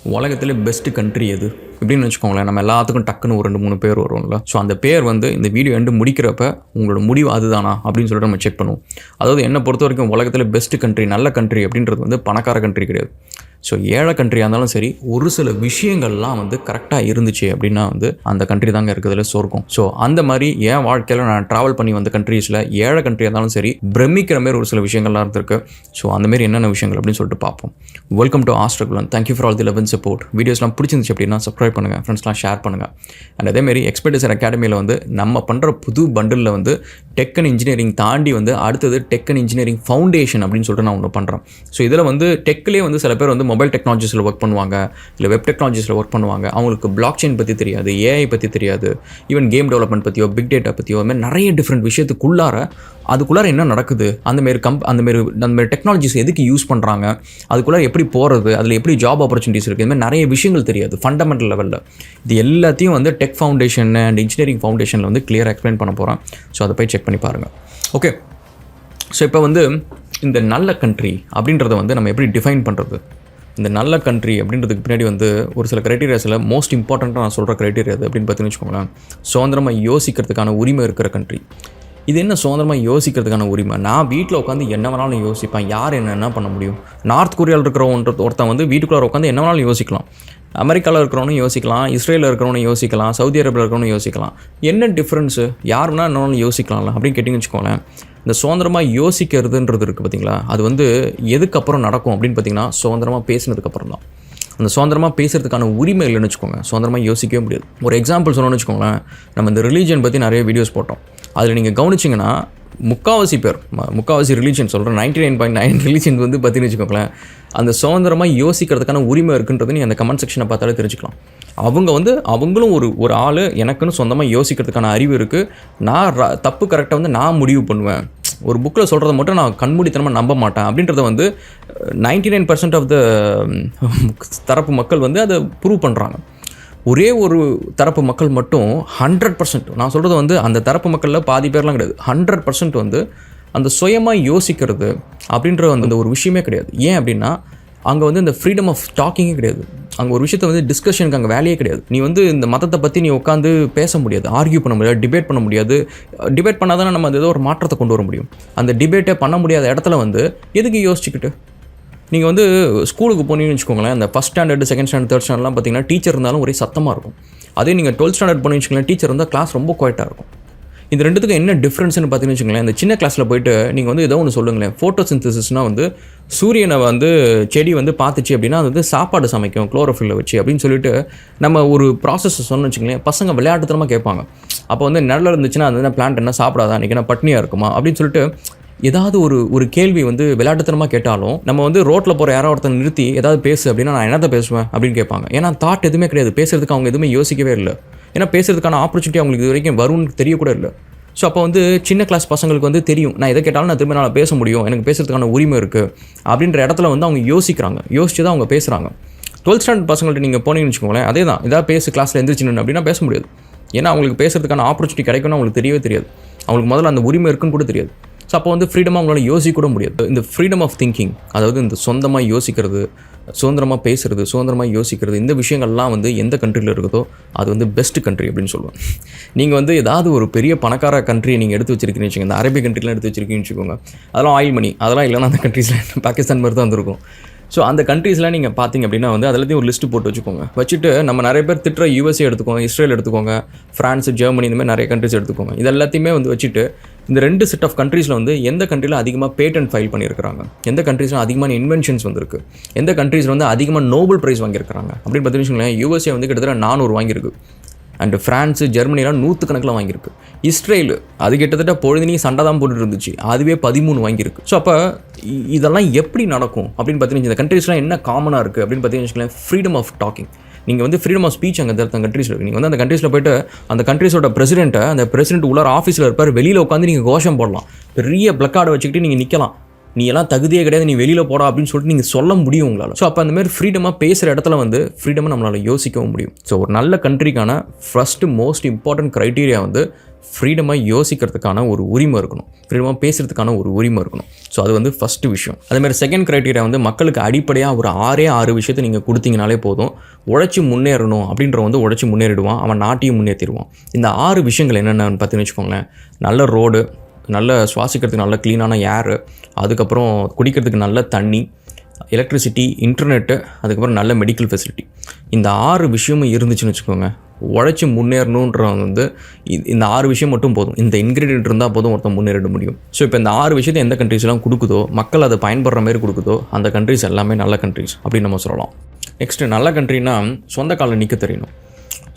உலகத்திலே best country எது இப்படின்னு வச்சுக்கோங்களேன். நம்ம எல்லாத்துக்கும் டக்குன்னு ஒரு 2-3 பேர் வரும்ல. ஸோ அந்த பேர் வந்து இந்த வீடியோ எண்டு முடிக்கிறப்ப உங்களோட முடிவு அதுதானா அப்படின்னு சொல்லிட்டு நம்ம செக் பண்ணுவோம். அதாவது என்னை பொறுத்த வரைக்கும் உலகத்தில் பெஸ்ட்டு கண்ட்ரி, நல்ல கண்ட்ரி அப்படின்றது வந்து பணக்கார கண்ட்ரி கிடையாது. ஸோ ஏழை கண்ட்ரியாக இருந்தாலும் சரி, ஒரு சில விஷயங்கள்லாம் வந்து கரெக்டாக இருந்துச்சு அப்படின்னா வந்து அந்த கண்ட்ரி தாங்க இருக்கிறதுல சொர்க்கம். ஸோ அந்த மாதிரி என் வாழ்க்கையில் நான் ட்ராவல் பண்ணி வந்த கண்ட்ரீஸில் ஏழை கண்ட்ரியாக இருந்தாலும் சரி, பிரமிக்கிற மாதிரி ஒரு சில விஷயங்கள்லாம் இருந்திருக்கு. ஸோ அந்தமாரி என்னென்ன விஷயங்கள் அப்படின்னு சொல்லிட்டு பார்ப்போம். வெல்கம் டு ஆஸ்ட்ரகுலன். Thank you for all the love and support. வீடியோஸ்லாம் பிடிச்சிருந்துச்சு அப்படின்னா சப்ஸ்கிரைப் பண்ணுங்கள், ஃப்ரெண்ட்ஸ்லாம் ஷேர் பண்ணுங்கள். அண்ட் அதேமாரி எக்ஸ்பெக்டேஷன் அகாடமியில் வந்து நம்ம பண்ணுற புது பண்டிலில் வந்து டெக் அண்ட் இன்ஜினியரிங் தாண்டி வந்து அடுத்தது டெக் அண்ட் இன்ஜினியரிங் ஃபவுண்டேஷன் அப்படின்னு சொல்லிட்டு நான் ஒன்று பண்ணுறேன். ஸோ இதில் வந்து டெக்லேயே வந்து சில பேர் வந்து மொபைல் டெக்னாலஜிஸில் ஒர்க் பண்ணுவாங்க, இல்லை வெப் டெக்னாலஜிஸில் ஒர்க் பண்ணுவாங்க. அவங்களுக்கு பிளாக் செயின் பற்றி தெரியாது, ஏஐ பற்றி தெரியாது, ஈவன் கேம் டெவலப்மெண்ட் பற்றியோ பிக் டேட்டா பற்றியோ அதுமாதிரி நிறைய டிஃப்ரெண்ட் அதுக்குள்ளார என்ன நடக்குது, அந்தமாரி டெக்னாலஜிஸ் எதுக்கு யூஸ் பண்ணுறாங்க, அதுக்குள்ளார எப்படி போகிறது, அதில் எப்படி ஜாப் ஆப்பர்ச்சுனிட்டிஸ் இருக்குது, இதுமாதிரி நிறைய விஷயங்கள் தெரியாது ஃபண்டமெண்டல் லெவலில். இது எல்லாத்தையும் வந்து டெக் ஃபவுண்டேஷன் அண்ட் இன்ஜினியரிங் ஃபவுண்டேஷனில் வந்து கிளியராக எக்ஸ்பிளைன் பண்ண போகிறேன். ஸோ அதை போய் செக் பண்ணி பாருங்கள். ஓகே, ஸோ இப்போ வந்து இந்த நல்ல கண்ட்ரி அப்படின்றத வந்து நம்ம எப்படி டிஃபைன் பண்ணுறது? இந்த நல்ல கண்ட்ரி அப்படின்றதுக்கு பின்னாடி வந்து ஒரு சில க்ரைட்டீரியாஸில் மோஸ்ட் இம்பார்ட்டண்ட்டாக நான் சொல்கிற க்ரைட்டீரியா அது அப்படின்னு பார்த்தீங்கன்னு வச்சுக்கோங்களேன். சுதந்திரமாக யோசிக்கிறதுக்கான உரிமை இருக்கிற கண்ட்ரி. இது என்ன சுதந்திரமாக யோசிக்கிறதுக்கான உரிமை? நான் வீட்டில் உட்காந்து என்ன வேணாலும் யோசிப்பேன், யார் என்ன பண்ண முடியும்? நார்த் கொரியாவில் இருக்கிற ஒருத்தன் வந்து வீட்டுக்குள்ளே உட்காந்து என்ன வேணாலும் யோசிக்கலாம். அமெரிக்காவில் இருக்கிறவனும் யோசிக்கலாம், இஸ்ரேலில் இருக்கிறவனும் யோசிக்கலாம், சவுதி அரேபியாவில் இருக்கிறவனும் யோசிக்கலாம். என்ன டிஃப்ரென்ஸு? யார் வேணால் என்ன யோசிக்கலாம்ல அப்படின்னு கேட்டிங்கன்னு வச்சுக்கோங்களேன். இந்த சுதந்திரமாக யோசிக்கிறதுன்றது இருக்குது பார்த்திங்களா, அது வந்து எதுக்கப்புறம் நடக்கும் அப்படின்னு பார்த்திங்கன்னா சுதந்திரமாக பேசினதுக்கப்புறம் தான். அந்த சுதந்திரமாக பேசுகிறதுக்கான உரிமை இல்லைன்னு வச்சுக்கோங்க, சுதந்திரமாக யோசிக்கவே முடியாது. ஒரு எக்ஸாம்பிள் சொல்லணும்னு வச்சுக்கோங்களேன், நம்ம இந்த ரிலீஜன் பற்றி நிறைய வீடியோஸ் போட்டோம். அதில் நீங்கள் கவனிச்சிங்கன்னா முக்கால்வாசி ரிலீஜன் சொல்கிறேன், 99.9 ரிலீஜன் வந்து பார்த்தீங்கன்னு வச்சுக்கோங்களேன், அந்த சுதந்திரமாக யோசிக்கிறதுக்கான உரிமை இருக்குன்றது நீ அந்த கமெண்ட் செக்ஷனை பார்த்தாலே தெரிஞ்சுக்கலாம். அவங்களும் ஒரு ஆள், எனக்குன்னு சொந்தமாக யோசிக்கிறதுக்கான அறிவு இருக்குது, நான் தப்பு கரெக்டாக வந்து நான் முடிவு பண்ணுவேன், ஒரு புக்கில் சொல்கிறத மட்டும் நான் கண்மூடித்தனமாக நம்ப மாட்டேன் அப்படின்றத வந்து 99% ஆஃப் த தரப்பு மக்கள் வந்து அதை ப்ரூவ் பண்ணுறாங்க. ஒரே ஒரு தரப்பு மக்கள் மட்டும் 100%, நான் சொல்கிறது வந்து அந்த தரப்பு மக்களில் பாதி பேர்லாம் கிடையாது, 100% வந்து அந்த சுயமாக யோசிக்கிறது அப்படின்ற அந்த ஒரு விஷயமே கிடையாது. ஏன் அப்படின்னா அங்கே வந்து இந்த ஃப்ரீடம் ஆஃப் டாக்கிங்கே கிடையாது. அங்கே ஒரு விஷயத்தை வந்து டிஸ்கஷனுக்கு அங்கே வேலையே கிடையாது. நீ வந்து இந்த மதத்தை பற்றி நீ உட்காந்து பேச முடியாது, ஆர்கியூ பண்ண முடியாது, டிபேட் பண்ண முடியாது. டிபேட் பண்ணால் தானே நம்ம ஏதோ ஒரு மாற்றத்தை கொண்டு வர முடியும். அந்த டிபேட்டே பண்ண முடியாத இடத்துல வந்து எதுக்கு யோசிச்சுக்கிட்டு? நீங்கள் வந்து ஸ்கூலுக்கு போனீங்கன்னு வச்சுக்கோங்களேன், அந்த first standard, second standard, third ஸ்டாண்டர்ட்லாம் பார்த்தீங்கன்னா டீச்சர் இருந்தாலும் ஒரே சத்தமாக இருக்கும். அதே நீங்கள் 12th ஸ்டாண்டர்ட் போனீங்கன்னு வச்சுக்கோங்களேன், டீச்சர் இருந்தால் கிளாஸ் ரொம்ப குவைட்டாக இருக்கும். இந்த ரெண்டுத்துக்கும் என்ன டிஃப்ரென்ஸ்னு பார்த்தீங்கன்னு வச்சுக்கோங்களேன், இந்த சின்ன கிளாஸில் போய்ட்டு நீங்கள் வந்து ஏதோ ஒன்று சொல்லுங்களேன். ஃபோட்டோசிந்தசிஸ்னால் வந்து சூரியனை வந்து செடி வந்து பார்த்துச்சு அப்படின்னா அது வந்து சாப்பாடு சமைக்கும் குளோரோஃபில்லை வச்சு அப்படின்னு சொல்லிட்டு நம்ம ஒரு ப்ராசஸ் சொன்னு வச்சுக்கோங்களேன், பசங்க விளையாட்டுத்தனமாக கேட்பாங்க. அப்போ வந்து நிழல் இருந்துச்சுன்னா அது என்ன பிளான்ட் என்ன சாப்பிடாதா, அன்றைக்கி என்ன பட்னியாக இருக்குமா அப்படின்னு சொல்லிட்டு ஏதாவது ஒரு கேள்வி வந்து விளையாட்டுத்தனமாக கேட்டாலும் நம்ம வந்து ரோட்டில் போகிற யாரோ ஒருத்தர் நிறுத்தி ஏதாவது பேசு அப்படின்னா நான் என்னத்தை பேசுவேன் அப்படின்னு கேட்பாங்க. ஏன்னா தாட் எதுவுமே கிடையாது, பேசுறதுக்கு அவங்க எதுவுமே யோசிக்கவே இல்லை. ஏன்னா பேசுறதுக்கான ஆப்பர்ச்சுனிட்டி அவங்களுக்கு இது வரைக்கும் வரும்னு தெரியக்கூட இல்லை. ஸோ அப்போ வந்து சின்ன கிளாஸ் பசங்களுக்கு வந்து தெரியும், நான் எதை கேட்டாலும் நான் திரும்ப நான் பேச முடியும், எனக்கு பேசுறதுக்கான உரிமை இருக்குது அப்படின்ற இடத்துல வந்து அவங்க யோசிச்சு தான் அவங்க பேசுகிறாங்க. 12th ஸ்டாண்டர்ட் பசங்கள்ட்ட நீங்கள் போனீங்கன்னு வச்சுக்கோங்களேன், அதே தான், ஏதாவது பேசு கிளாஸில் எந்திரிச்சின்னு அப்படின்னா பேச முடியாது. ஏன்னா அவங்களுக்கு பேசுறதுக்கான ஆப்பர்ச்சுனிட்டி கிடைக்கும்னு அவங்களுக்கு தெரியவே தெரியாது. அவங்களுக்கு முதல்ல அந்த உரிமை இருக்குன்னு கூட தெரியாது. ஸோ அப்போ வந்து ஃப்ரீடமாக அவங்களால யோசிக்க கூட முடியாது. இந்த ஃப்ரீடம் ஆஃப் திங்கிங், அதாவது இந்த சொந்தமாக யோசிக்கிறது, சுதந்திரமாக பேசுகிறது, சுதந்திரமாக யோசிக்கிறது, இந்த விஷயங்கள்லாம் வந்து எந்த கண்ட்ரியில் இருக்குதோ அது வந்து பெஸ்ட் கண்ட்ரி அப்படின்னு சொல்லுவேன். நீங்கள் வந்து ஏதாவது ஒரு பெரிய பணக்கார கண்ட்ரியை நீங்கள் எடுத்து வச்சிருக்கீங்கன்னு வச்சுக்கோங்க, இந்த அரேபிய கண்ட்ரிலாம் எடுத்து வச்சிருக்கீங்கன்னு வச்சுக்கோங்க, அதெல்லாம் ஆயில் மணி அதெல்லாம் இல்லைன்னா அந்த கண்ட்ரீஸில் பாகிஸ்தான் மாதிரி தான் வந்துருக்கும். ஸோ அந்த கண்ட்ரீஸ்லாம் நீங்கள் பார்த்தீங்க அப்படின்னா வந்து அதுலேயும் ஒரு லிஸ்ட்டு போட்டு வச்சுக்கோங்க. வச்சுட்டு நம்ம நிறைய பேர் திட்டுற USA எடுத்துக்கோங்க, இஸ்ரேல் எடுத்துக்கோங்க, ஃப்ரான்ஸ், ஜெர்மனி, இந்த மாதிரி நிறைய கண்ட்ரிஸ் எடுத்துக்கோங்க. இது எல்லாத்தையுமே வந்து வச்சுட்டு இந்த 2 செட் ஆஃப் கண்ட்ரீஸில் வந்து எந்த கண்ட்ரியில் அதிகமாக பேட்டன்ட் ஃபைல் பண்ணியிருக்கிறாங்க, எந்த கண்ட்ரீஸில் அதிகமான இன்வென்ஷன்ஸ் வந்துருக்கு, எந்த கண்ட்ரீஸில் வந்து அதிகமாக நோபல் ப்ரைஸ் வாங்கியிருக்கிறாங்க அப்படின்னு பார்த்தீங்கன்னா USA வந்து கிட்டத்தட்ட 400 வாங்கியிருக்கு. அண்டு ஃப்ரான்ஸு, ஜெர்மனிலாம் 100 கணக்கில் வாங்கியிருக்கு. இஸ்ரேல் அது கிட்டத்தட்ட பொழுதுனி சண்டை தான் போட்டுட்டு இருந்துச்சு, அதுவே 13 வாங்கியிருக்கு. ஸோ அப்போ இதெல்லாம் எப்படி நடக்கும் அப்படின்னு பார்த்தீங்கன்னா இந்த கண்ட்ரீஸ்லாம் என்ன காமனாக இருக்குது அப்படின்னு பார்த்தீங்கன்னா ஃப்ரீடம் ஆஃப் டாக்கிங். நீங்கள் வந்து ஃப்ரீடம் ஆஃப் ஸ்பீச் அங்கே அந்த கண்ட்ரீஸில் இருக்குது. நீங்கள் வந்து அந்த கண்ட்ரீஸில் போய்ட்டு அந்த கண்ட்ரீஸோட பிரசிடென்ட்டை, அந்த பிரசிடென்ட் உள்ளார ஆஃபீஸில் இருப்பார், வெளியில் உட்காந்து நீங்கள் கோஷம் போடலாம், பெரிய பிளக்கார்டை வச்சுக்கிட்டு நீங்கள் நிற்கலாம், நீ எல்லாம் தகுதியே கிடையாது, நீ வெளியில் போடா அப்படின்னு சொல்லிட்டு நீங்கள் சொல்ல முடியும் உங்களால். ஸோ அப்போ அந்த மாதிரி ஃப்ரீடமாக பேசுகிற இடத்துல வந்து ஃப்ரீடமாக நம்மளால் யோசிக்கவும் முடியும். ஸோ ஒரு நல்ல கண்ட்ரிக்கான ஃபஸ்ட்டு மோஸ்ட் இம்பார்ட்டன்ட் க்ரைட்டீரியா வந்து ஃப்ரீடமாக யோசிக்கிறதுக்கான ஒரு உரிமை இருக்கணும், ஃப்ரீடமாக பேசுகிறதுக்கான ஒரு உரிமை இருக்கணும். ஸோ அது வந்து ஃபஸ்ட்டு விஷயம். அதேமாதிரி செகண்ட் க்ரைட்டீரியா வந்து மக்களுக்கு அடிப்படையாக ஒரு 6 விஷயத்தை நீங்கள் கொடுத்தீங்கனாலே போதும். உழைச்சி முன்னேறணும் அப்படின்ற வந்து உழைச்சி முன்னேறிடுவான், அவன் நாட்டையும் முன்னேற்றிடுவான். இந்த 6 விஷயங்கள் என்னென்னு பார்த்தீங்கன்னு வச்சுக்கோங்களேன். நல்ல ரோடு, நல்ல சுவாசிக்கிறதுக்கு நல்ல க்ளீனான ஏரு, அதுக்கப்புறம் குடிக்கிறதுக்கு நல்ல தண்ணி, எலக்ட்ரிசிட்டி, இன்டர்நெட்டு, அதுக்கப்புறம் நல்ல மெடிக்கல் ஃபெசிலிட்டி. இந்த 6 விஷயமும் இருந்துச்சுன்னு வச்சுக்கோங்க, உழைச்சி முன்னேறணுன்ற வந்து இந்த 6 விஷயம் மட்டும் போதும். இந்த இன்க்ரீடியன்ட் இருந்தால் போதும் ஒருத்தன் முன்னேறிட முடியும். ஸோ இப்போ இந்த 6 விஷயத்தை எந்த கண்ட்ரீஸ்லாம் கொடுக்குதோ, மக்கள் அதை பயன்படுற மாதிரி கொடுக்குதோ, அந்த கண்ட்ரிஸ் எல்லாமே நல்ல கண்ட்ரிஸ் அப்படின்னு நம்ம சொல்லலாம். நெக்ஸ்ட்டு நல்ல கண்ட்ரினா சொந்த காலில் நிற்க தெரியணும்.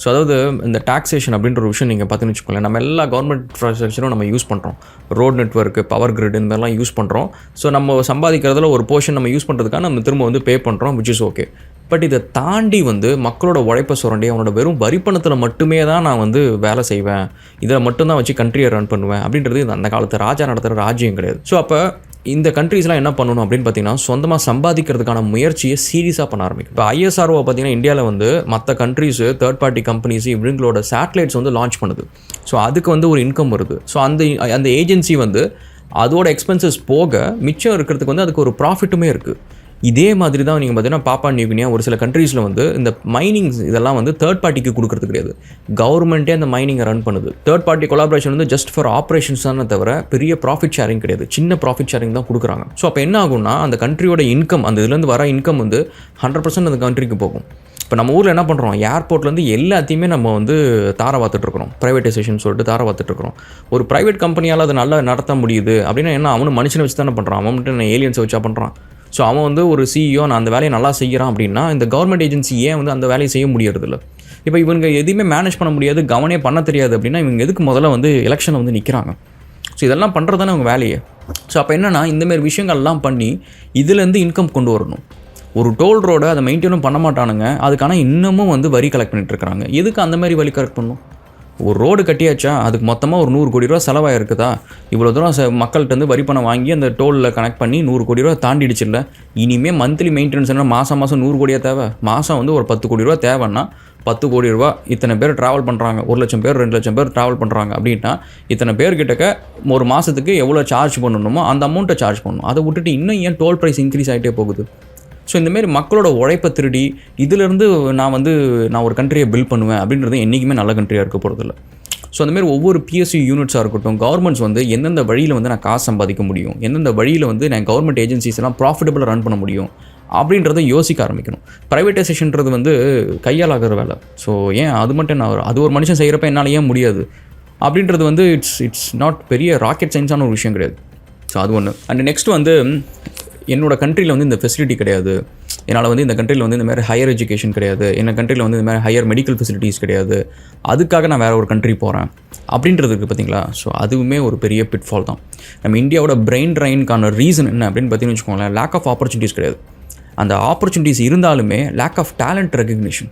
ஸோ அதாவது இந்த டாக்ஸேஷன் அப்படின்ற ஒரு விஷயம் நீங்கள் பார்த்துன்னு வச்சுக்கோங்களேன். நம்ம எல்லா கவர்மெண்ட் இன்ஃப்ராஸ்ட்ரக்சரும் நம்ம யூஸ் பண்ணுறோம். ரோட் நெட்வொர்க்கு, பவர் கிரிட், இந்த மாதிரிலாம் யூஸ் பண்ணுறோம். ஸோ நம்ம சம்பாதிக்கிறதுல ஒரு போர்ஷன் நம்ம யூஸ் பண்ணுறதுக்காக நம்ம திரும்ப வந்து பே பண்ணுறோம், விச் இஸ் ஓகே. பட் இதை தாண்டி வந்து மக்களோட உழைப்பை சுரண்டி அவனோட வெறும் வரிப்பணத்தில் மட்டுமே தான் நான் வந்து வேலை செய்வேன், இதை மட்டும்தான் வச்சு கண்ட்ரியை ரன் பண்ணுவேன் அப்படின்றது அந்த காலத்து ராஜா நடத்துகிற ராஜ்யம் கிடையாது. ஸோ அப்போ இந்த கண்ட்ரீஸ்லாம் என்ன பண்ணணும் அப்படின்னு பார்த்தீங்கன்னா, சொந்தமாக சம்பாதிக்கிறதுக்கான முயற்சியை சீரியஸாக பண்ண ஆரம்பிக்கும். இப்போ ISRO பார்த்தீங்கன்னா இந்தியாவில் வந்து மற்ற கண்ட்ரீஸு, தேர்ட் பார்ட்டி கம்பெனிஸ் இவங்களோட சேட்டலைட்ஸ் வந்து லான்ச் பண்ணுது. ஸோ அதுக்கு வந்து ஒரு இன்கம் வருது. ஸோ அந்த ஏஜென்சி வந்து அதோட எக்ஸ்பென்சஸ் போக மிச்சம் இருக்கிறதுக்கு வந்து அதுக்கு ஒரு ப்ராஃபிட்டுமே இருக்குது. இதே மாதிரி தான் நீங்கள் பார்த்தீங்கன்னா பாப்பா நியூ கினியா ஒரு சில கண்ட்ரீஸில் வந்து இந்த மைனிங்ஸ் இதெல்லாம் வந்து தேர்ட் பார்ட்டிக்கு கொடுக்குறது கிடையாது, கவர்மெண்ட்டே அந்த மைனிங்கை ரன் பண்ணுது. தேர்ட் பார்ட்டி கொலாபரேஷன் வந்து ஜஸ்ட் ஃபார் ஆப்ரேஷன்ஸ் தானே தவிர பெரிய ப்ராஃபிட் ஷேரிங் கிடையாது, சின்ன ப்ராஃபிட் ஷேரிங் தான் கொடுக்குறாங்க. ஸோ அப்போ என்ன ஆகும்னா, அந்த கண்ட்ரியோட இன்கம், அந்த இதுலேருந்து வர இன்கம் வந்து 100% அந்த கண்ட்ரிக்கு போகும். இப்போ நம்ம ஊரில் என்ன பண்ணுறோம், ஏர்போர்ட்லேருந்து எல்லாத்தையுமே நம்ம வந்து தார பார்த்துட்ருக்குறோம், ப்ரைவேட்டைசேஷன் சொல்லிட்டு தார பார்த்துட்ருக்குறோம். ஒரு ப்ரைவேட் கம்பெனியால் அதை நல்லா நடத்த முடியுது அப்படின்னா என்ன, அவனு மனுஷனை வச்சு தானே பண்ணுறான், அவன் மட்டும் ஏலியன்ஸை வச்சா பண்ணுறான். ஸோ அவன் வந்து ஒரு CEO, நான் அந்த வேலையை நல்லா செய்கிறான் அப்படின்னா இந்த கவர்மெண்ட் ஏஜென்சி ஏன் வந்து அந்த வேலையை செய்ய முடியறதில்ல? இப்போ இவங்க எதுவுமே மேனேஜ் பண்ண முடியாது, கவனே பண்ண தெரியாது அப்படின்னா இவங்க எதுக்கு முதல்ல வந்து எலெக்ஷனை வந்து நிற்கிறாங்க? ஸோ இதெல்லாம் பண்ணுறது தானே அவங்க வேலையை. ஸோ அப்போ என்னென்னா, இந்தமாரி விஷயங்கள்லாம் பண்ணி இதுலேருந்து இன்கம் கொண்டு வரணும். ஒரு டோல் ரோடை அதை மெயின்டைனும் பண்ண மாட்டானுங்க, அதுக்கான இன்னமும் வந்து வரி கலெக்ட் பண்ணிட்டு இருக்கிறாங்க. எதுக்கு அந்த மாதிரி வரி கலெக்ட் பண்ணணும்? ஒரு ரோடு கட்டியாச்சா, அதுக்கு மொத்தமாக ஒரு 100 கோடி ரூபா செலவாக இருக்குதா? இவ்வளோ தூரம் மக்கள்கிட்ட வந்து வரி பணம் வாங்கி அந்த டோலில் கனெக்ட் பண்ணி 100 கோடி ரூபா தாண்டிடுச்சு இல்லை? இனிமேல் மந்த்லி மெயின்டெனன்ஸ் என்ன மாதம் 100 கோடியாக தேவை? மாதம் வந்து ஒரு 10 கோடி ரூபா தேவைன்னா 10 கோடி ரூபா இத்தனை பேர் ட்ராவல் பண்ணுறாங்க, 1 லட்சம் பேர் 2 லட்சம் பேர் ட்ராவல் பண்ணுறாங்க அப்படின்னா இத்தனை பேர்கிட்டக்க ஒரு மாதத்துக்கு எவ்வளோ சார்ஜ் பண்ணணுமோ அந்த அமௌண்ட்டை சார்ஜ் பண்ணணும். அதை விட்டுட்டு இன்னும் ஏன் டோல் ப்ரைஸ் இன்க்ரீஸ் ஆகிட்டே போகுது? ஸோ இந்தமாரி மக்களோட உழைப்பை திருடி இதிலேருந்து நான் ஒரு கண்ட்ரியை பில்ட் பண்ணுவேன் அப்படின்றது என்றைக்குமே நல்ல கண்ட்ரியாக இருக்க போகிறதில்ல. ஸோ அந்தமாரி ஒவ்வொரு PSU யூனிட்ஸாக இருக்கட்டும், கவர்மெண்ட்ஸ் வந்து எந்தெந்த வழியில் வந்து நான் காசு சம்பாதிக்க முடியும், எந்தெந்த வழியில் வந்து நான் கவர்மெண்ட் ஏஜென்சிஸ் எல்லாம் ப்ராஃபிட்டபுளாக ரன் பண்ண முடியும் அப்படின்றத யோசிக்க ஆரம்பிக்கணும். ப்ரைவேட்டைசேஷன்றது வந்து கையால் ஆகிற வேலை. ஸோ ஏன் அது மட்டும் அது ஒரு மனுஷன் செய்கிறப்ப என்னால் ஏன் முடியாது அப்படின்றது வந்து இட்ஸ் நாட் பெரிய ராக்கெட் சயின்ஸான ஒரு விஷயம் கிடையாது. ஸோ அது ஒன்று. அண்ட் நெக்ஸ்ட் வந்து என்னோடய கண்ட்ரியில் வந்து இந்த ஃபெசிலிட்டி கிடையாது, என்னால் வந்து இந்த கண்ட்ரியில் வந்து இந்த மாதிரி ஹையர் எஜுகேஷன் கிடையாது, என்ன கண்ட்ரியில் வந்து இந்த மாதிரி ஹையர் மெடிக்கல் ஃபெசிலிட்டிஸ் கிடையாது, அதுக்காக நான் வேறு ஒரு கண்ட்ரி போகிறேன் அப்படின்றது இருக்குது பார்த்தீங்களா? ஸோ அதுவுமே ஒரு பெரிய பிட்ஃபால் தான். நம்ம இந்தியாவோட பிரெயின் ட்ரைனுக்கான ரீசன் என்ன அப்படின்னு பார்த்தீங்கன்னு வச்சுக்கோங்களேன், லேக் ஆஃப் ஆப்பர்ச்சுனிட்டிஸ் கிடையாது. அந்த ஆப்பர்ச்சுனிட்டிஸ் இருந்தாலுமே lack of talent recognition.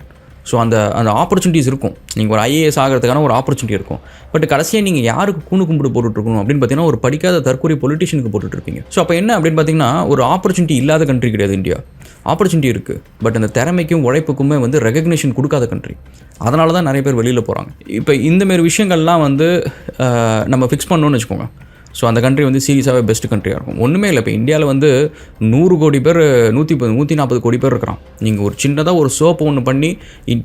So அந்த ஆப்பர்ச்சுனிட்டிஸ் இருக்கும், நீங்கள் ஒரு IAS ஆகிறதுக்கான ஒரு ஆப்பர்ச்சுனிட்டி இருக்கும். பட் கடைசியாக நீங்கள் யாருக்கு கூணு கும்பிடு போட்டுட்ருக்கணும் அப்படின்னு பார்த்தீங்கன்னா ஒரு படிக்காத தற்கொலை பொலிட்டிஷியனுக்கு போட்டுட்ருப்பீங்க. ஸோ அப்போ என்ன அப்படின்னு பார்த்தீங்கன்னா, ஒரு ஆப்பர்ச்சுனிட்டி இல்லாத கண்ட்ரி கிடையாது இந்தியா. ஆப்பர்ச்சுனிட்டி இருக்குது, பட் அந்த திறமைக்கும் உழைப்புக்குமே வந்து ரெகக்னேஷன் கொடுக்காத கண்ட்ரி. அதனால தான் நிறைய பேர் வெளியில் போகிறாங்க. இப்போ இந்தமாரி விஷயங்கள்லாம் வந்து நம்ம ஃபிக்ஸ் பண்ணணும்னு வச்சுக்கோங்க. ஸோ அந்த கண்ட்ரி வந்து சீரியஸாகவே பெஸ்ட் கண்ட்ரியாக இருக்கும். ஒன்றுமே இல்லை, இப்போ இந்தியாவில் வந்து 100 கோடி பேர் 140 கோடி பேர் இருக்கிறான். நீங்கள் ஒரு சின்னதாக ஒரு சோப்பு ஒன்று பண்ணி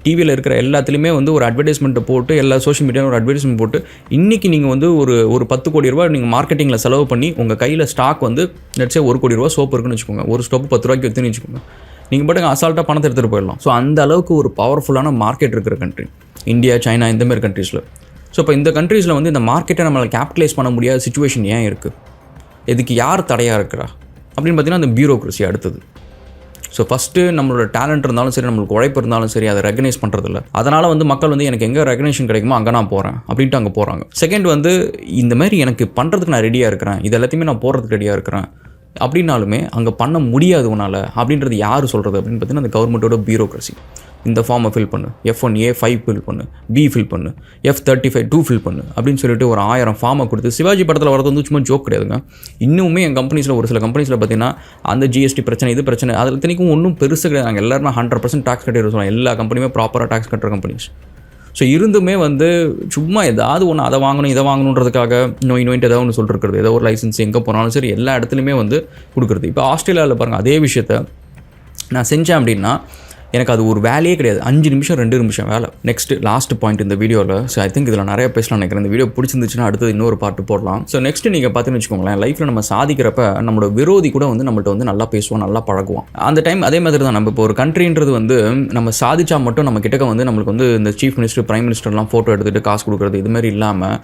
டிவியில் இருக்கிற எல்லாத்துலேயுமே வந்து ஒரு அட்வர்டைஸ்மெண்ட்டை போட்டு, எல்லா சோஷியல் மீடியாவில் ஒரு அட்வர்டைஸ்மெண்ட் போட்டு இன்றைக்கி நீங்கள் வந்து ஒரு 10 கோடி ரூபா நீங்கள் மார்க்கெட்டிங்கில் செலவு பண்ணி உங்கள் கையில் ஸ்டாக் வந்து நெட்ஸே 1 கோடி ரூபா சோப்பு இருக்குன்னு வச்சுக்கோங்க, ஒரு ஸ்டோப்பு 10 ரூபாய்க்கு விற்றுன்னு வச்சுக்கோங்க, நீங்கள் பாட்டுக்கு அசால்ட்டாக பணத்தை எடுத்துகிட்டு போயிடலாம். ஸோ அந்த அளவுக்கு ஒரு பவர்ஃபுல்லான மார்க்கெட் இருக்கிற கண்ட்ரி இந்தியா, சைனா, இந்தமாரி கண்ட்ரீஸில். ஸோ இப்போ இந்த கண்ட்ரீஸில் வந்து இந்த மார்க்கெட்டை நம்மளை கேபிட்டலைஸ் பண்ண முடியாத சுச்சுவேஷன் ஏன் இருக்குது? இதுக்கு யார் தடையாக இருக்கிறா அப்படின்னு பார்த்தீங்கன்னா அந்த பியூரோக்ரஸி அடுத்தது. ஸோ ஃபஸ்ட்டு நம்மளோட டேலண்ட் இருந்தாலும் சரி, நம்மளுக்கு உழைப்பு இருந்தாலும் சரி, அதை ரெகனைஸ் பண்ணுறதில்ல. அதனால் வந்து மக்கள் வந்து எனக்கு எங்கே ரெகனேஷன் கிடைக்குமோ அங்கே நான் போகிறேன் அப்படின்ட்டு அங்கே போகிறாங்க. செகண்ட் வந்து இந்த மாதிரி எனக்கு பண்ணுறதுக்கு நான் ரெடியாக இருக்கிறேன், இது எல்லாத்தையுமே நான் போகிறதுக்கு ரெடியாக இருக்கிறேன் அப்படின்னாலுமே அங்கே பண்ண முடியாது உன்னால் அப்படின்றது யார் சொல்கிறது அப்படின்னு பார்த்தீங்கன்னா அந்த கவர்மெண்ட்டோட பியூரோக்ரஸி. இந்த ஃபார்மை ஃபில் பண்ணு, F1A 5 ஃபில் பண்ணு, B ஃபில் பண்ணு, F35 2 ஃபில் பண்ணு அப்படின்னு சொல்லிட்டு ஒரு 1000 ஃபார்மை கொடுத்து, சிவாஜி படத்தில் வரது வந்து சும்மா ஜோக் கிடையாதுங்க. இன்னுமே என் கம்பெனிஸில் ஒரு சில கம்பெனிஸில் பார்த்தீங்கன்னா அந்த GST பிரச்சனை, இது பிரச்சனை, அதில் இத்தனைக்கும் ஒன்றும் பெருசு கிடையாது. நாங்கள் எல்லாருமே 100% டேக்ஸ் கட்டிடுறோம். எல்லா கம்பெனியுமே ப்ராப்பராக டேக்ஸ் கட்டுற கம்பெனிஸ். ஸோ இருந்துமே வந்து சும்மா ஏதாவது ஒன்று அதை வாங்கணும் இதை வாங்கணுன்றதுக்காக நோயின்ட்டு ஏதாவது ஒன்று சொல்லிருக்கிறது, ஏதோ ஒரு லைசன்ஸ் எங்கே போனாலும் சரி எல்லா இடத்துலையுமே வந்து கொடுக்குறது. இப்போ ஆஸ்திரேலியாவில் பாருங்கள் அதே விஷயத்த நான் செஞ்சேன் அப்படின்னா எனக்கு அது ஒரு வேலையே கிடையாது, 5 நிமிஷம் 2 நிமிஷம் வேலை. லாஸ்ட் பாயிண்ட் இந்த வீடியோவில். ஸோ ஐ திங்க் இதில் நிறைய பேசலாம் நினைக்கிறேன். இந்த வீடியோ பிடிச்சிருந்துச்சுன்னா அடுத்தது இன்னொரு பார்ட்டு போடலாம். ஸோ நெக்ஸ்ட் நீங்கள் பார்த்தீங்கன்னு வச்சுக்கோங்களேன், லைஃப்பில் நம்ம சாதிக்கிறப்ப நம்மளோட விரோதி கூட வந்து நம்மள்ட்ட வந்து நல்லா பேசுவோம், நல்லா பழகுவோம். அந்த டைம் அதே மாதிரி தான் நம்ம இப்போ ஒரு கண்ட்ரின்றது வந்து நம்ம சாதிச்சா மட்டும் நம்ம கிட்டக்க வந்து நம்மளுக்கு வந்து இந்த சீஃப் மினிஸ்டர் பிரைம் மினிஸ்டர்லாம் ஃபோட்டோ எடுத்துகிட்டு காசு கொடுக்குறது இது மாதிரி இல்லாமல்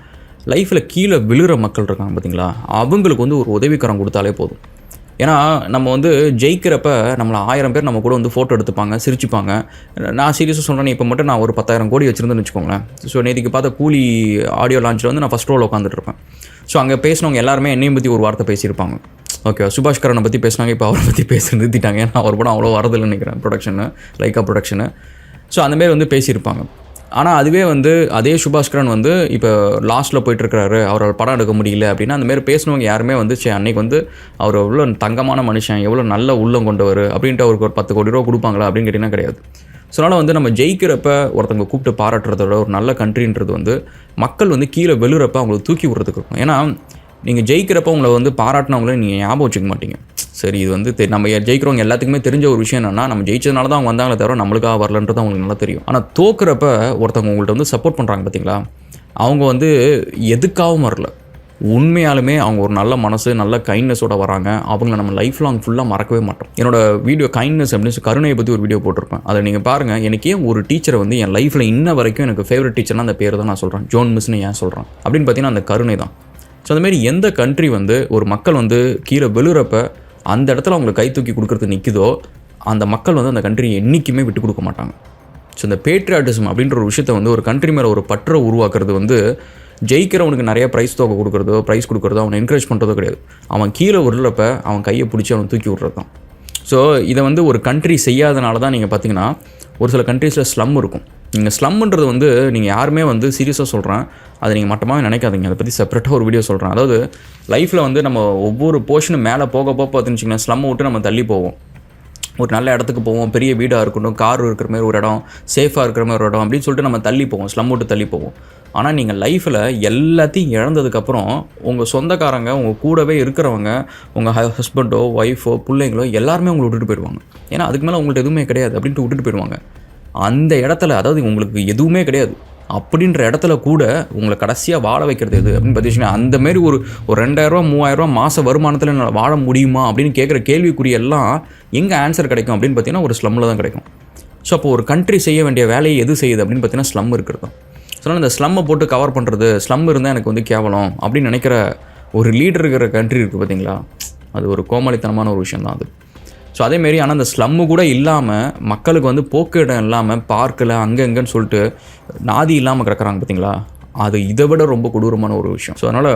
லைஃப்பில் கீழே விழுற மக்கள் இருக்காங்க பார்த்தீங்களா, அவங்களுக்கு வந்து ஒரு உதவிக்கரம் கொடுத்தாலே போதும். ஏன்னா நம்ம வந்து ஜெயிக்கிறப்ப நம்மளை 1000 பேர் நம்ம கூட வந்து ஃபோட்டோ எடுத்துப்பாங்க, சிரிச்சுப்பாங்க. நான் சீரியஸாக சொல்கிறேன், இப்போ மட்டும் நான் ஒரு 10,000 கோடி வச்சுருந்தேன்னு வச்சுக்கோங்களேன். ஸோ நேற்றுக்கு பார்த்த கூலி ஆடியோ லான்ச்சில் வந்து நான் ஃபஸ்ட் ரோவில் உட்காந்துட்ருப்பேன். ஸோ அங்கே பேசினவங்க எல்லாருமே என்னையும் பற்றி ஒரு வார்த்தை பேசியிருப்பாங்க. ஓகே, சுபாஷ் கரனை பற்றி பேசினாங்க, இப்போ அவரை பற்றி பேச நிறுத்திட்டாங்க. ஏன்னா அவர் படம் அவ்வளோ வரதில்லை நினைக்கிறேன், ப்ரொடக்ஷனு லைக்கா ப்ரொடக்ஷனு. ஸோ அந்தமாரி வந்து பேசியிருப்பாங்க. ஆனால் அதுவே வந்து அதே சுபாஷ்கரன் வந்து இப்போ லாஸ்ட்டில் போயிட்டுருக்கிறாரு, அவரால் படம் எடுக்க முடியல அப்படின்னா அந்தமாரி பேசினவங்க யாருமே வந்து அன்றைக்கி வந்து அவர் எவ்வளோ தங்கமான மனுஷன், எவ்வளோ நல்ல உள்ளம் கொண்டவர் அப்படின்ட்டு அவருக்கு ஒரு 10 கோடி ரூபா கொடுப்பாங்களா அப்படின்னு கேட்டிங்கன்னா கிடையாது. ஸோ அதனால் வந்து நம்ம ஜெயிக்கிறப்ப ஒருத்தவங்க கூப்பிட்டு பாராட்டுறதோட ஒரு நல்ல கண்ட்ரின்றது வந்து மக்கள் வந்து கீழே வெளுறப்ப அவங்களுக்கு தூக்கி விடுறதுக்கு இருக்கும். ஏன்னா நீங்கள் ஜெயிக்கிறப்ப உங்களை வந்து பாராட்டினவங்களே நீங்கள் ஞாபகம் வச்சுக்க மாட்டீங்க. சரி, இது வந்து நம்ம ஜெயிக்கிறவங்க எல்லாத்துக்குமே தெரிஞ்ச ஒரு விஷயம் என்னென்னா, நம்ம ஜெயிச்சதுனால தான் அவங்க வந்தாங்களே தவிர நம்மளுக்காக வரலன்றது அவங்களுக்கு நல்லா தெரியும். ஆனால் தோக்குறப்ப ஒருத்தவங்க உங்கள்கிட்ட வந்து சப்போர்ட் பண்ணுறாங்க பார்த்தீங்களா, அவங்க வந்து எதுக்காகவும் வரல, உண்மையாலுமே அவங்க ஒரு நல்ல மனசு நல்ல கைண்ட்னஸோட வராங்க. அவங்கள நம்ம லைஃப் லாங் ஃபுல்லாக மறக்கவே மாட்டோம். என்னோட வீடியோ கைண்ட்னஸ் அப்படின்னு கருணையை பற்றி ஒரு வீடியோ போட்டிருப்பேன். அதை நீங்கள் பாருங்கள். எனக்கே ஒரு டீச்சரை வந்து என் லைஃப்பில் இன்ன வரைக்கும் எனக்கு ஃபேவரட் டீச்சர்னா அந்த பேர் தான் நான் சொல்கிறேன், ஜோன் மிஸ்னு ஏன் சொல்கிறேன் அப்படின்னு பார்த்தீங்கன்னா அந்த கருணை தான். ஸோ அந்தமாரி எந்த கண்ட்ரி வந்து ஒரு மக்கள் வந்து கீழே விழுறப்ப அந்த இடத்துல அவங்களை கை தூக்கி கொடுக்குறது நிற்குதோ அந்த மக்கள் வந்து அந்த கண்ட்ரியை என்றைக்குமே விட்டு கொடுக்க மாட்டாங்க. ஸோ இந்த பேட்ரியாட்டிசம் அப்படின்ற ஒரு விஷயத்தை வந்து ஒரு கண்ட்ரி மேலே ஒரு பற்றை உருவாக்குறது வந்து ஜெயிக்கிறவனுக்கு நிறைய ப்ரைஸ் தொகை கொடுக்குறதோ ப்ரைஸ் கொடுக்குறதோ அவனை என்கரேஜ் பண்ணுறதோ கிடையாது. அவன் கீழே விழுறப்ப அவன் கையை பிடிச்சி அவனை தூக்கி விட்றது தான். ஸோ இதை வந்து ஒரு கண்ட்ரி செய்யாதனால தான் நீங்கள் பார்த்தீங்கன்னா ஒரு சில கண்ட்ரீஸில் ஸ்லம் இருக்கும். நீங்கள் ஸ்லம்ன்றது வந்து நீங்கள் யாருமே வந்து சீரியஸாக சொல்கிறேன், அதை நீங்கள் மட்டமாக நினைக்காதீங்க. அதை பற்றி செப்பரேட்டாக ஒரு வீடியோ சொல்கிறேன். அதாவது லைஃப்பில் வந்து நம்ம ஒவ்வொரு போர்ஷனும் மேலே போக பார்த்துன்னு ஸ்லம்மை விட்டு நம்ம தள்ளி போவோம். ஒரு நல்ல இடத்துக்கு போவோம், பெரிய வீடாக இருக்கணும், கார் இருக்கிற மாதிரி ஒரு இடம், சேஃபாக இருக்கிற மாதிரி ஒரு இடம் அப்படின்னு சொல்லிட்டு நம்ம தள்ளி போவோம், ஸ்லம் விட்டு தள்ளி போவோம். ஆனால் நீங்கள் லைஃப்பில் எல்லாத்தையும் இழந்ததுக்கப்புறம் உங்கள் சொந்தக்காரங்க, உங்கள் கூடவே இருக்கிறவங்க, உங்கள் ஹஸ்பண்டோ ஒய்ஃபோ பிள்ளைங்களோ எல்லாருமே உங்களை விட்டுட்டு போயிடுவாங்க. ஏன்னா அதுக்கு மேலே உங்கள்கிட்ட எதுவுமே கிடையாது அப்படின்ட்டு விட்டுட்டு போயிடுவாங்க. அந்த இடத்துல, அதாவது உங்களுக்கு எதுவுமே கிடையாது அப்படின்ற இடத்துல கூட உங்களை கடைசியாக வாழ வைக்கிறது எது அப்படின்னு பார்த்தீங்கன்னா அந்தமாரி ஒரு 2000 3000 மாத வருமானத்தில் என்னால் வாழ முடியுமா அப்படின்னு கேட்குற கேள்விக்குரிய எல்லாம் எங்கே ஆன்சர் கிடைக்கும் அப்படின்னு பார்த்தீங்கன்னா ஒரு ஸ்லம்மில் தான் கிடைக்கும். ஸோ அப்போ ஒரு கண்ட்ரி செய்ய வேண்டிய வேலையை எது செய்யுது அப்படின்னு பார்த்தீங்கன்னா ஸ்லம் இருக்கிறது தான். ஸோ அதனால் இந்த ஸ்லம்மை போட்டு கவர் பண்ணுறது, ஸ்லம் இருந்தால் எனக்கு வந்து கேவலம் அப்படின்னு நினைக்கிற ஒரு லீடர் இருக்கிற கண்ட்ரி இருக்குது பார்த்தீங்களா, அது ஒரு கோமாளித்தனமான ஒரு விஷயம் தான் அது. ஸோ அதேமாரி ஆனால் அந்த ஸ்லம்மு கூட இல்லாமல் மக்களுக்கு வந்து போக்கு இடம் இல்லாமல் பார்க்கில் அங்கே எங்கேன்னு சொல்லிட்டு நாதி இல்லாமல் கிடக்கிறாங்க பார்த்தீங்களா, அது இதை விட ரொம்ப கொடூரமான ஒரு விஷயம். ஸோ அதனால்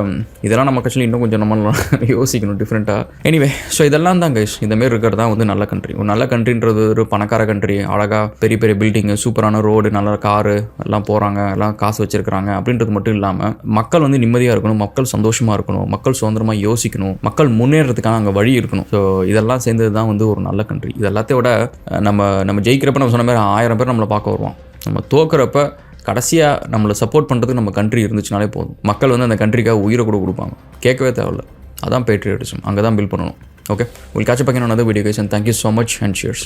இதெல்லாம் நம்ம கட்சியில் இன்னும் கொஞ்சம் நம்ம யோசிக்கணும் டிஃப்ரெண்ட்டாக. எனிவே, ஸோ இதெல்லாம் தான் கைஸ், இந்தமாரி இருக்கிறது தான் வந்து நல்ல கண்ட்ரி. ஒரு நல்ல கண்ட்ரின்றது ஒரு பணக்கார கண்ட்ரி, அழகாக பெரிய பெரிய பில்டிங்கு, சூப்பரான ரோடு, நல்ல காரு எல்லாம் போகிறாங்க, எல்லாம் காசு வச்சுருக்கிறாங்க அப்படின்றது மட்டும் இல்லாமல் மக்கள் வந்து நிம்மதியாக இருக்கணும், மக்கள் சந்தோஷமாக இருக்கணும், மக்கள் சுதந்திரமாக யோசிக்கணும், மக்கள் முன்னேறதுக்கான அங்கே வழி இருக்கணும். ஸோ இதெல்லாம் சேர்ந்தது தான் வந்து ஒரு நல்ல கண்ட்ரி. இது எல்லாத்தையும் விட நம்ம ஜெயிக்கிறப்ப நம்ம சொன்ன மாதிரி 1000 பேர் நம்மளை பார்க்க வருவோம். நம்ம தோக்குறப்ப கடைசியாக நம்மளை சப்போர்ட் பண்ணுறதுக்கு நம்ம கண்ட்ரி இருந்துச்சுனாலே போதும். மக்கள் வந்து அந்த கண்ட்ரிக்காக உயிரை கூட கொடுப்பாங்க, கேட்கவே தேவையில்ல. அதான் பேட்ரியாட்டிசம், அங்கே தான் பில்ட் பண்ணணும். ஓகே, உங்களுக்கு catch up again on another video guys, and thank you so much and cheers.